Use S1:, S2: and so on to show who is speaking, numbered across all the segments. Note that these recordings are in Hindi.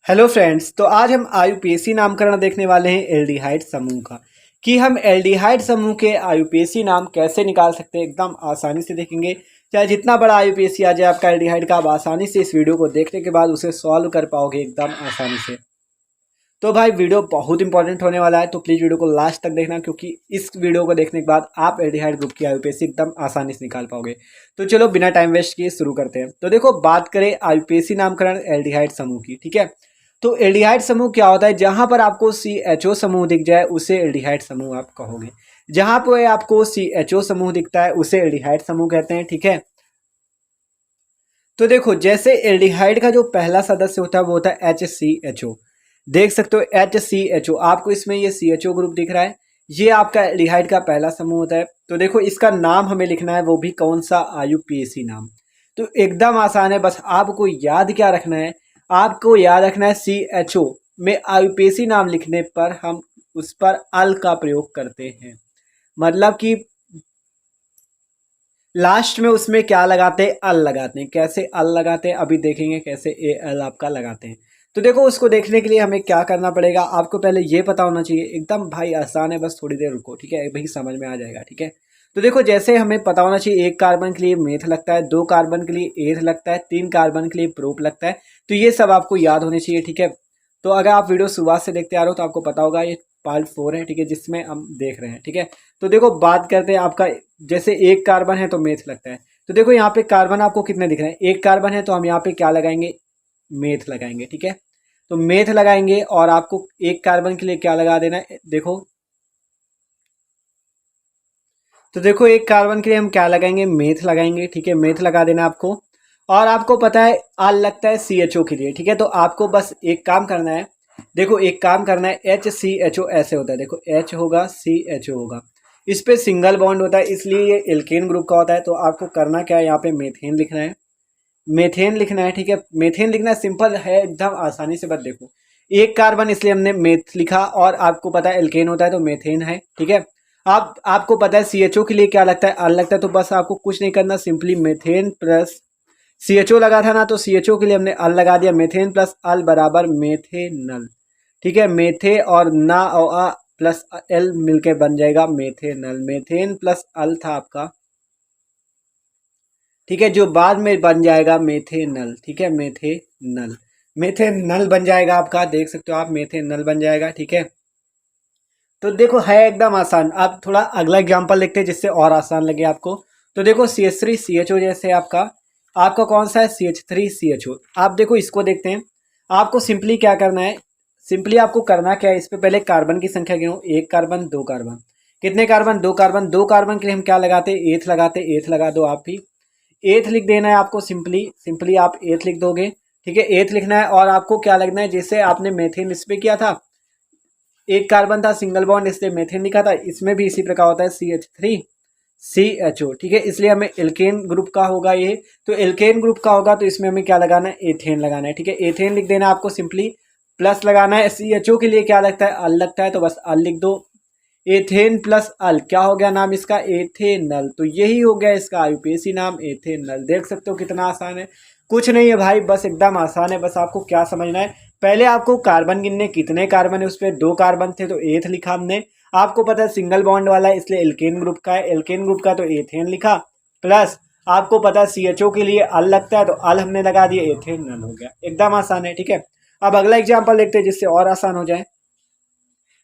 S1: हेलो फ्रेंड्स, तो आज हम आयुपीएसी नामकरण देखने वाले हैं एल्डिहाइड समूह का कि हम एल्डिहाइड समूह के आयुपीएसी नाम कैसे निकाल सकते हैं। एकदम आसानी से देखेंगे। चाहे जितना बड़ा आयुपीएसी आ जाए आपका एल्डिहाइड का, आप आसानी से इस वीडियो को देखने के बाद उसे सॉल्व कर पाओगे एकदम आसानी से। तो भाई वीडियो बहुत इंपॉर्टेंट होने वाला है, तो प्लीज़ वीडियो को लास्ट तक देखना, क्योंकि इस वीडियो को देखने के बाद आप एल्डिहाइड ग्रुप की आयुपीएसी एकदम आसानी से निकाल पाओगे। तो चलो बिना टाइम वेस्ट किए शुरू करते हैं। तो देखो, बात करें आयुपीएसी नामकरण एल्डिहाइड समूह की, ठीक है। तो एल्डिहाइड समूह क्या होता है? जहां पर आपको CHO समूह दिख जाए उसे एल्डिहाइड समूह आप कहोगे। जहां पर आपको CHO समूह दिखता है उसे एल्डिहाइड समूह कहते हैं, ठीक है। तो देखो, जैसे एल्डिहाइड का जो पहला सदस्य होता है वो होता है HCHO। देख सकते हो HCHO, आपको इसमें ये CHO ग्रुप दिख रहा है, ये आपका एल्डिहाइड का पहला समूह होता है। तो देखो, इसका नाम हमें लिखना है, वो भी कौन सा? आयुपीएसी नाम। तो एकदम आसान है, बस आपको याद क्या रखना है? आपको याद रखना है CHO में आयुपीएसी नाम लिखने पर हम उस पर अल का प्रयोग करते हैं। मतलब कि लास्ट में उसमें क्या लगाते हैं? अल लगाते हैं। कैसे अल लगाते हैं अभी देखेंगे, कैसे AL आपका लगाते हैं। तो देखो, उसको देखने के लिए हमें क्या करना पड़ेगा, आपको पहले ये पता होना चाहिए। एकदम भाई आसान है, बस थोड़ी देर रुको, ठीक है भाई, समझ में आ जाएगा, ठीक है। तो देखो, जैसे हमें पता होना चाहिए, एक कार्बन के लिए मेथ लगता है, दो कार्बन के लिए एथ लगता है, तीन कार्बन के लिए प्रोप लगता है। तो ये सब आपको याद होने चाहिए, ठीक है। तो अगर आप वीडियो शुरुआत से देखते आ रहे हो तो आपको पता होगा, ये पार्ट 4 है, ठीक है, जिसमें हम देख रहे हैं, ठीक है। तो देखो, बात करते हैं आपका, जैसे एक कार्बन है तो मेथ लगता है। तो देखो, यहाँ पे कार्बन आपको कितने दिख रहे हैं? एक कार्बन है, तो हम यहाँ पे क्या लगाएंगे? मेथ लगाएंगे, ठीक है। तो मेथ लगाएंगे और आपको एक कार्बन के लिए क्या लगा देना है? देखो, तो देखो, एक कार्बन के लिए हम क्या लगाएंगे? मेथ लगाएंगे, ठीक है, मेथ लगा देना आपको। और आपको पता है आल लगता है CHO के लिए, ठीक है। तो आपको बस एक काम करना है, देखो एक काम करना है, HCHO ऐसे होता है, देखो H होगा, CHO होगा, इस पे सिंगल बॉन्ड होता है, इसलिए ये एल्केन ग्रुप का होता है। तो आपको करना क्या है, यहाँ पे मेथेन लिखना है, मेथेन लिखना है, ठीक है। मेथेन लिखना सिंपल है, एकदम आसानी से। बस देखो, एक कार्बन इसलिए हमने मेथ लिखा, और आपको पता है एल्केन होता है तो मेथेन है, ठीक है। आपको पता है CHO के लिए क्या लगता है? अल लगता है। तो बस आपको कुछ नहीं करना, सिंपली मेथेन प्लस CHO लगा था ना, तो CHO के लिए हमने अल लगा दिया। मेथेन प्लस अल बराबर मेथेनल, ठीक है। मेथे और ना और आ प्लस एल मिलके बन जाएगा मेथेनल। मेथेन प्लस अल था आपका, ठीक है, जो बाद में बन जाएगा मेथेनल, ठीक है, मेथेनल। मेथेनल बन जाएगा आपका, देख सकते हो आप, मेथेनल बन जाएगा, ठीक है। तो देखो, है एकदम आसान। अब थोड़ा अगला एग्जांपल देखते हैं जिससे और आसान लगे आपको। तो देखो, CH3CHO जैसे आपका आपका कौन सा है? CH3CHO। आप देखो, इसको देखते हैं। आपको सिंपली क्या करना है? सिंपली आपको करना क्या है, इस पे पहले कार्बन की संख्या गिनो। एक कार्बन, दो कार्बन, कितने कार्बन? दो कार्बन। दो कार्बन के लिए हम क्या लगाते? एथ लगाते। एथ लगा दो आप भी। एथ लिख देना है आपको, सिंपली सिंपली आप एथ लिख दोगे, ठीक है। एथ लिखना है, और आपको क्या लगना है, जैसे आपने मेथेन इस पे किया था, एक कार्बन था सिंगल बॉन्ड, इसलिए मेथेन लिखा था, इसमें भी इसी प्रकार होता है CH3CHO, ठीक है। इसलिए हमें एल्केन ग्रुप का होगा ये। तो एल्केन ग्रुप का होगा तो इसमें हमें क्या लगाना है? एथेन लगाना है, ठीक है। एथेन लिख देना आपको, सिंपली प्लस लगाना है। CHO के लिए क्या लगता है? अल लगता है, तो बस अल लिख दो। एथेन प्लस अल क्या हो गया नाम इसका? एथेनल। तो यही हो गया इसका आयुपीएसी नाम, एथेनल। देख सकते हो कितना आसान है। कुछ नहीं है भाई, बस एकदम आसान है। बस आपको क्या समझना है, पहले आपको कार्बन गिनने, कितने कार्बन है उस पर? दो कार्बन थे तो एथ लिखा हमने। आपको पता है सिंगल बॉन्ड वाला है, इसलिए एल्केन ग्रुप का है। एल्केन ग्रुप का तो एथेन लिखा, प्लस आपको पता है CHO के लिए अल लगता है, तो अल हमने लगा दिया, एथेनल हो गया। एकदम आसान है, ठीक है। अब अगला एग्जाम्पल देखते हैं जिससे और आसान हो जाए।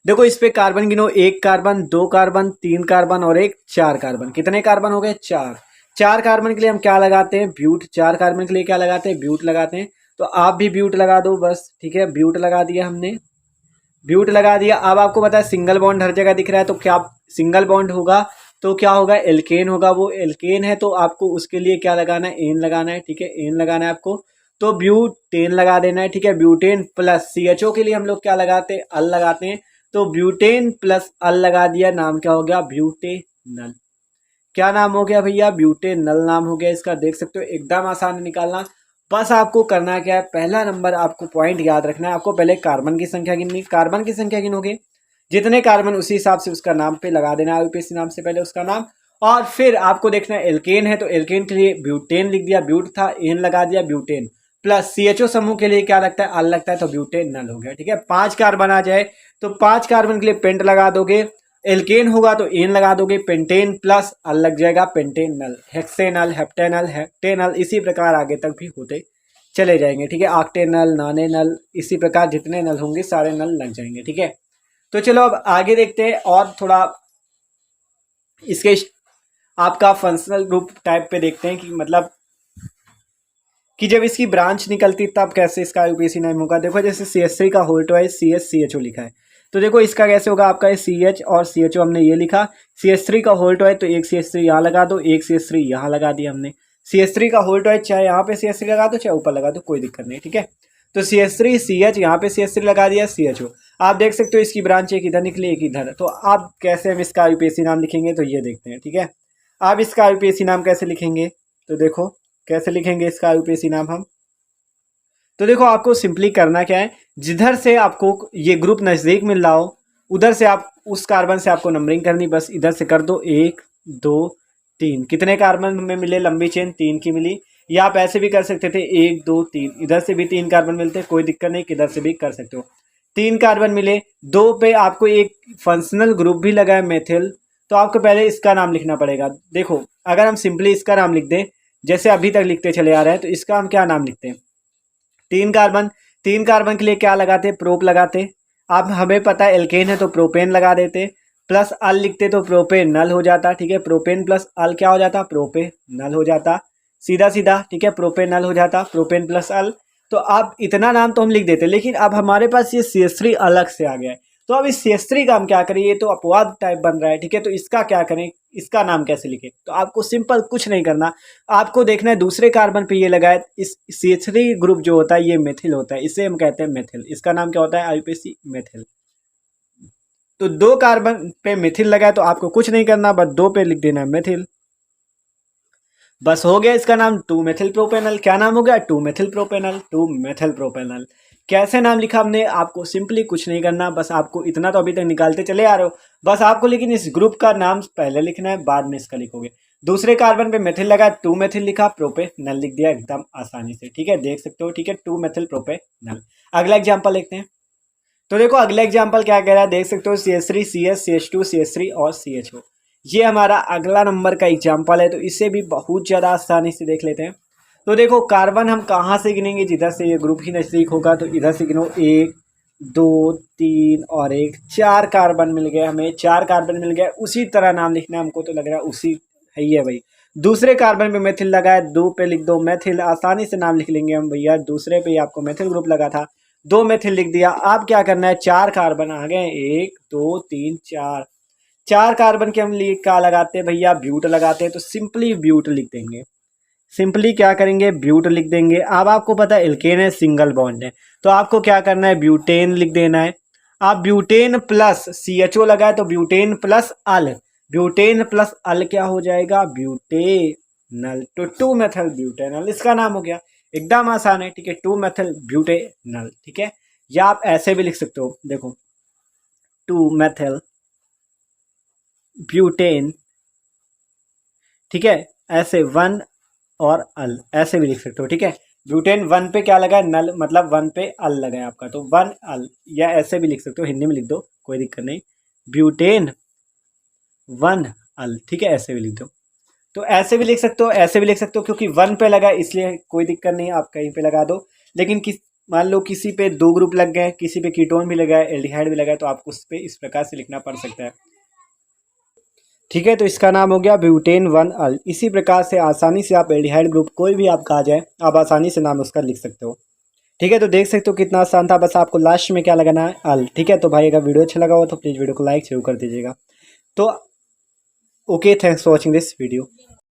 S1: देखो, इस पे कार्बन गिनो। एक कार्बन, दो कार्बन, तीन कार्बन और एक चार कार्बन। कितने कार्बन हो गए? चार। चार कार्बन के लिए हम क्या लगाते हैं? ब्यूट। चार कार्बन के लिए क्या लगाते हैं? ब्यूट लगाते हैं। तो आप भी ब्यूट लगा दो बस, ठीक है। ब्यूट लगा दिया हमने, ब्यूट लगा दिया। अब आपको पता है सिंगल बॉन्ड हर जगह दिख रहा है, तो क्या सिंगल बॉन्ड होगा तो क्या होगा? एल्केन होगा। वो एल्केन है तो आपको उसके लिए क्या लगाना है? एन लगाना है, ठीक है, एन लगाना है आपको। तो ब्यूटेन लगा देना है, ठीक है। ब्यूटेन प्लस CHO के लिए हम लोग क्या लगाते हैं? अल लगाते हैं। तो ब्यूटेन प्लस अल लगा दिया, नाम क्या हो गया? ब्यूटेनल। क्या नाम हो गया भैया? ब्यूटेनल नाम हो गया इसका। देख सकते हो एकदम आसान है निकालना। बस आपको करना क्या है, पहला नंबर आपको पॉइंट याद रखना है। आपको पहले कार्बन की संख्या गिननी, कार्बन की संख्या गिनोगे, जितने कार्बन उसी हिसाब से उसका नाम पे लगा देना, आईयूपीएसी नाम से पहले उसका नाम। और फिर आपको देखना है एल्केन है तो एल्केन के लिए ब्यूटेन लिख दिया, ब्यूट था, एन लगा दिया, ब्यूटेन प्लस CHO समूह के लिए क्या लगता है, अल लगता है, तो ब्यूटेनल हो गया। ठीक है, 5 कार्बन आ जाए तो 5 कार्बन के लिए पेंट लगा दोगे, एल्केन होगा तो एन लगा दोगे, पेंटेन प्लस अल लग जाएगा पेंटेनल, हेक्सेनल, हेप्टेनल, हेक्टेनल, इसी प्रकार आगे तक भी होते चले जाएंगे। ठीक है, ऑक्टेनल, नॉनेनल, इसी प्रकार जितने नल होंगे सारे नल लग जाएंगे। ठीक है, तो चलो अब आगे देखते हैं और थोड़ा इसके आपका फंक्शनल ग्रुप टाइप पे देखते हैं कि मतलब कि जब इसकी ब्रांच निकलती तब कैसे इसका IUPAC नाम होगा। देखो जैसे CH3 का होल्ड है CH लिखा है, तो देखो इसका कैसे होगा, आपका CH और CHO हमने ये लिखा, CH3 का होल्ड है तो एक CH3 यहाँ लगा दो, एक CH3 यहाँ लगा दिया हमने। CH3 का होल्ड है चाहे यहाँ पे CH3 लगा दो चाहे ऊपर लगा दो, कोई दिक्कत नहीं। ठीक है, तो CH3 CH यहाँ पे CH3 लगा दिया, CHO। आप देख सकते हो इसकी ब्रांच एक इधर निकली एक इधर, तो आप कैसे हम इसका IUPAC नाम लिखेंगे तो ये देखते हैं। ठीक है, आप इसका IUPAC नाम कैसे लिखेंगे, तो देखो कैसे लिखेंगे इसका IUPAC नाम हम, तो देखो आपको सिंपली करना क्या है, जिधर से आपको ये ग्रुप नज़दीक मिल रहा हो उधर से आप उस कार्बन से आपको नंबरिंग करनी, बस इधर से कर दो 1 2 3, कितने कार्बन में मिले लंबी चेन 3 की मिली, या आप ऐसे भी कर सकते थे 1 2 3, इधर से भी 3 कार्बन मिलते, कोई दिक्कत नहीं, किधर से भी कर सकते हो। 3 कार्बन मिले, 2 पे आपको एक फंक्शनल ग्रुप भी लगा है मेथिल, तो आपको पहले इसका नाम लिखना पड़ेगा। देखो अगर हम सिंपली इसका नाम लिख दें जैसे अभी तक लिखते चले आ रहे हैं, तो इसका हम क्या नाम लिखते हैं, 3 कार्बन के लिए क्या लगाते, प्रोप लगाते। अब हमें पता है एल्केन है तो प्रोपेन लगा देते, प्लस अल लिखते तो प्रोपेन नल हो जाता। ठीक है, प्रोपेन प्लस अल क्या हो जाता, प्रोपेन नल हो जाता, सीधा सीधा। ठीक है, प्रोपेन नल हो जाता, प्रोपेन प्लस अल। तो अब इतना नाम तो हम लिख देते, लेकिन अब हमारे पास ये CH3 अलग से आ गया है, तो अब इस CH3 का हम क्या करें, ये तो अपवाद टाइप बन रहा है। ठीक है, तो इसका क्या करें, इसका नाम कैसे लिखें, तो आपको सिंपल कुछ नहीं करना, आपको देखना है दूसरे कार्बन पे ये लगा है, इस CH3 ग्रुप जो होता है ये मेथिल होता है, इसे हम कहते हैं मेथिल, इसका नाम क्या होता है IUPAC मेथिल। तो 2 कार्बन पे मेथिल लगा है तो आपको कुछ नहीं करना, बस 2 पे लिख देना है मेथिल, बस हो गया इसका नाम 2 मेथिल प्रोपेनल। क्या नाम हो गया, 2 मेथिल प्रोपेनल, 2 मेथिल प्रोपेनल। कैसे नाम लिखा हमने, आपको सिंपली कुछ नहीं करना, बस आपको इतना तो अभी तक निकालते चले आ रहे हो, बस आपको लेकिन इस ग्रुप का नाम पहले लिखना है, बाद में इसका लिखोगे। दूसरे कार्बन पे मेथिल लगा, 2 मेथिल लिखा, प्रोपेनल लिख दिया एकदम आसानी से। ठीक है, देख सकते हो। ठीक है, 2 मेथिल प्रोपेनल। अगला एग्जाम्पल देखते हैं, तो देखो अगला एग्जाम्पल क्या कह रहा है, देख सकते हो CH3 CH CH2 CH3 और CHO, ये हमारा अगला नंबर का एग्जाम्पल है, तो इसे भी बहुत ज़्यादा आसानी से देख लेते हैं। तो देखो कार्बन हम कहाँ से गिनेंगे, जिधर से ये ग्रुप ही नज़दीक होगा, तो इधर से गिनो 1 2 3 और 1, 4 कार्बन मिल गए हमें, 4 कार्बन मिल गए। उसी तरह नाम लिखना है हमको, तो लग रहा है उसी है ही है भाई। दूसरे कार्बन पे मेथिल लगा है, 2 पे लिख दो मेथिल, आसानी से नाम लिख लेंगे हम भैया, दूसरे पे ही आपको मेथिल ग्रुप लगा था, 2 मेथिल लिख दिया। अब क्या करना है, 4 कार्बन आ गए, 1 2 3 4, 4 कार्बन के हम लिए क्या लगाते हैं भैया, ब्यूट लगाते हैं, तो सिंपली ब्यूट लिख देंगे, सिंपली क्या करेंगे, ब्यूट लिख देंगे। अब आपको पता है एल्केन है, सिंगल बॉन्ड है, तो आपको क्या करना है, ब्यूटेन लिख देना है। आप ब्यूटेन प्लस CHO लगाए तो ब्यूटेन प्लस अल, ब्यूटेन प्लस अल क्या हो जाएगा, ब्यूटेनल, तो 2 मेथिल ब्यूटेनल इसका नाम हो गया, एकदम आसान है। ठीक है, 2 मेथिल ब्यूटेनल। ठीक है, या आप ऐसे भी लिख सकते हो, देखो 2 मेथिल ब्यूटेन। ठीक है, ऐसे 1 और अल ऐसे भी लिख सकते हो। ठीक है, ब्यूटेन 1 पे क्या लगा है, नल, मतलब 1 पे अल लगा है आपका, तो 1 अल, या ऐसे भी लिख सकते हो, हिंदी में लिख दो कोई दिक्कत नहीं, ब्यूटेन 1 अल। ठीक है, ऐसे भी लिख दो, तो ऐसे भी लिख सकते हो, ऐसे भी लिख सकते हो, क्योंकि 1 पे लगा है इसलिए कोई दिक्कत नहीं, आप कहीं पे लगा दो। लेकिन मान लो किसी पे 2 ग्रुप लग गए, किसी पे कीटोन भी लगा है, एल्डिहाइड भी लगा है, तो आपको उस पे इस प्रकार से लिखना पड़ सकता है। ठीक है, तो इसका नाम हो गया ब्यूटेन 1 अल। इसी प्रकार से आसानी से आप एल्डिहाइड ग्रुप कोई भी आप कहा जाए, आप आसानी से नाम उसका लिख सकते हो। ठीक है, तो देख सकते हो कितना आसान था, बस आपको लास्ट में क्या लगाना है, अल। ठीक है, तो भाई अगर वीडियो अच्छा लगा हो तो प्लीज़ वीडियो को लाइक जरूर कर दीजिएगा। तो okay, thanks for watching this video.